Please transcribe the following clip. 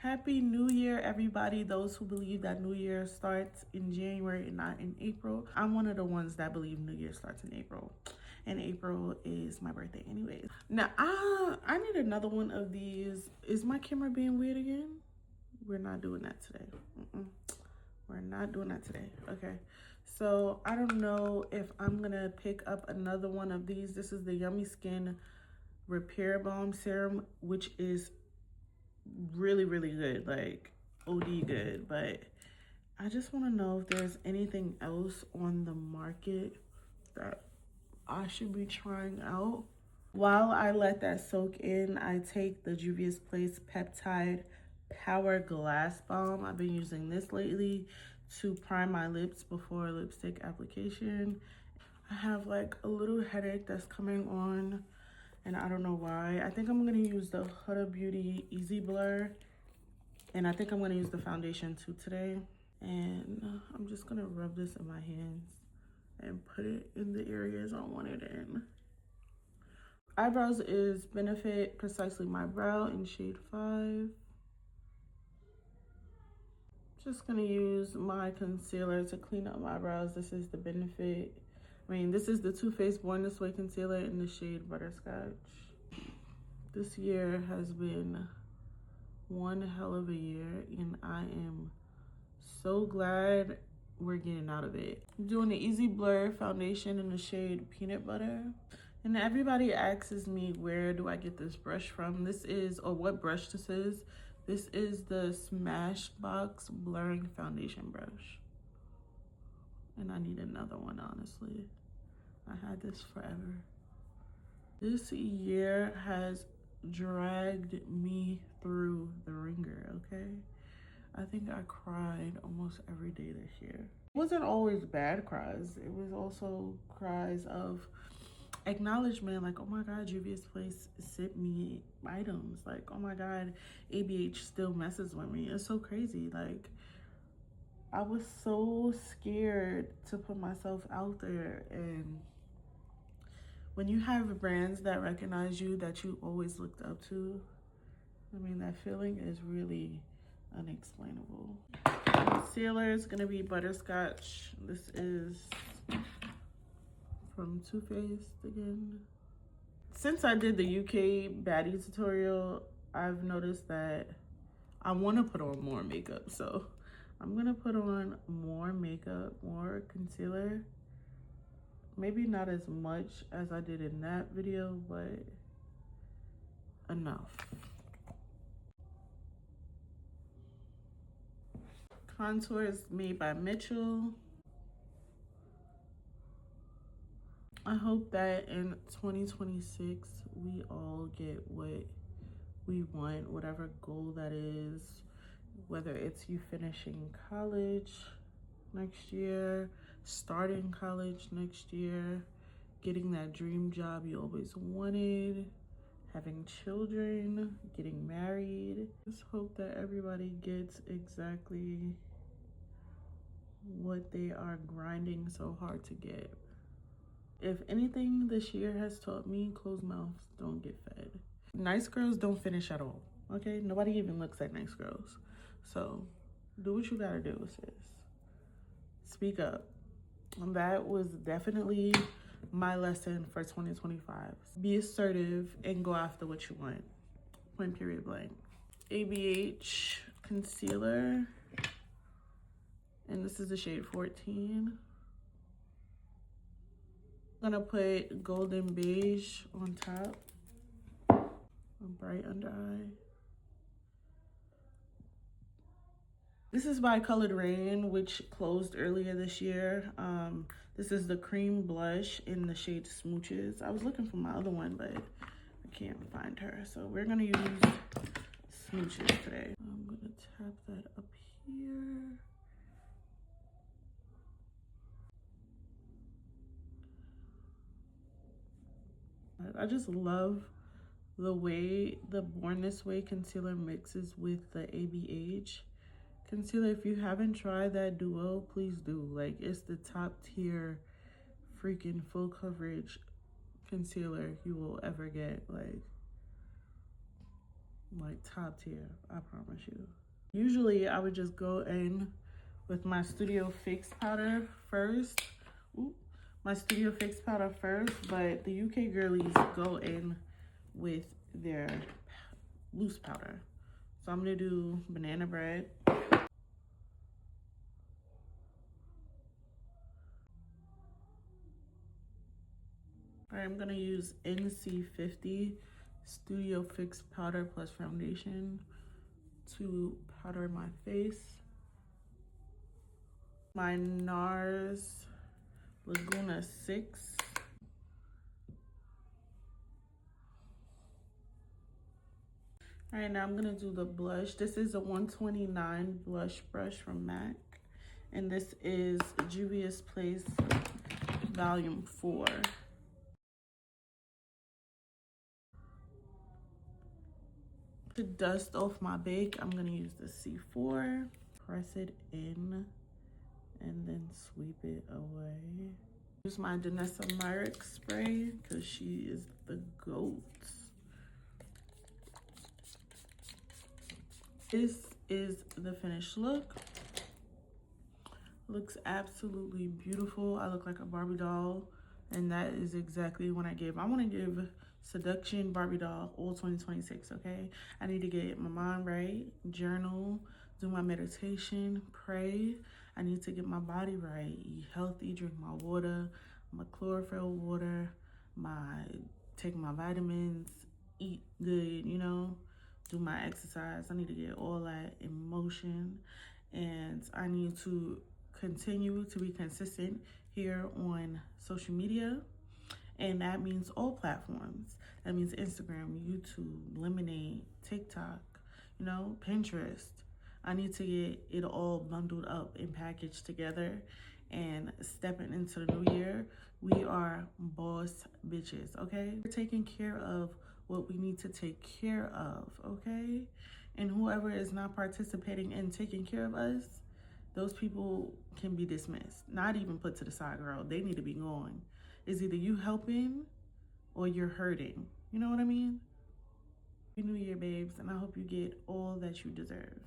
Happy New Year, everybody. Those who believe that New Year starts in January and not in April. I'm one of the ones that believe New Year starts in April. And April is my birthday anyways. Now, I need another one of these. Is my camera being weird again? We're not doing that today. We're not doing that today. Okay. So, I don't know if I'm going to pick up another one of these. This is the Yummy Skin Repair Balm Serum, which is really good, like OD good. But I just want to know if there's anything else on the market that I should be trying out. While I let that soak in, I take the Juvia's Place Peptide Power Glass Balm. I've been using this lately to prime my lips before lipstick application. I have like a little headache that's coming on and I don't know why. I think I'm gonna use the Huda Beauty Easy Blur, and I think I'm gonna use the foundation too today. And I'm just gonna rub this in my hands and put it in the areas I want it in. Eyebrows is Benefit Precisely My Brow in shade 5. Just gonna use my concealer to clean up my brows. This is the this is the Too Faced Born This Way concealer in the shade Butterscotch. This year has been one hell of a year, and I am so glad we're getting out of it. I'm doing the Easy Blur foundation in the shade Peanut Butter. And everybody asks me, where do I get this brush from? This is, or what brush this is. This is the Smashbox Blurring Foundation Brush. And I need another one, honestly. I had this forever. This year has dragged me through the ringer, okay? I think I cried almost every day this year. It wasn't always bad cries. It was also cries of acknowledgement, like, oh my God, Juvia's Place sent me items. Like, oh my God, ABH still messes with me. It's so crazy. Like, I was so scared to put myself out there, and when you have brands that recognize you, that you always looked up to, I mean, that feeling is really unexplainable. Concealer is gonna be Butterscotch. This is from Too Faced again. Since I did the UK baddie tutorial, I've noticed that I want to put on more makeup. So I'm gonna put on more makeup, more concealer. Maybe not as much as I did in that video, but enough. Contour is made by Mitchell. I hope that in 2026, we all get what we want, whatever goal that is, whether it's you finishing college next year, starting college next year, getting that dream job you always wanted, having children, getting married. Just hope that everybody gets exactly what they are grinding so hard to get. If anything this year has taught me, closed mouths don't get fed. Nice girls don't finish at all, okay? Nobody even looks at nice girls. So do what you gotta do, sis. Speak up. And that was definitely my lesson for 2025. Be assertive and go after what you want. Point period blank. ABH concealer. And this is the shade 14. I'm gonna put Golden Beige on top. A bright under eye. This is by Colored Rain, which closed earlier this year. This is the cream blush in the shade Smooches. I was looking for my other one, but I can't find her. So we're gonna use Smooches today. I'm gonna tap that up here. I just love the way the Born This Way concealer mixes with the ABH concealer. If you haven't tried that duo, please do. Like, it's the top tier freaking full coverage concealer you will ever get. Like, like top tier, I promise you. Usually I would just go in with my Studio Fix powder first. Ooh, my Studio Fix powder first, but the UK girlies go in with their loose powder. So I'm gonna do banana bread. All right, I'm gonna use NC50 Studio Fix powder plus foundation to powder my face. My NARS Laguna 6. All right, now I'm gonna do the blush. This is a 129 blush brush from MAC. And this is Juvia's Place Volume 4. To dust off my bake, I'm gonna use the C4. Press it in and then sweep it away. Use my Danessa Myricks spray because she is the GOAT. This is the finished look. Looks absolutely beautiful. I look like a Barbie doll, and that is exactly what I give. I want to give Seduction Barbie doll all 2026, okay? I need to get my mind right, journal, do my meditation, pray. I need to get my body right, eat healthy, drink my water, my chlorophyll water, take my vitamins, eat good, you know, do my exercise. I need to get all that in motion, and I need to continue to be consistent here on social media, and that means all platforms. That means Instagram, YouTube, Lemonade, TikTok, you know, Pinterest. I need to get it all bundled up and packaged together. And stepping into the new year, we are boss bitches, okay? We're taking care of what we need to take care of, okay? And whoever is not participating in taking care of us, those people can be dismissed, not even put to the side, girl. They need to be gone. It's either you helping or you're hurting. You know what I mean? Happy New Year, babes, and I hope you get all that you deserve.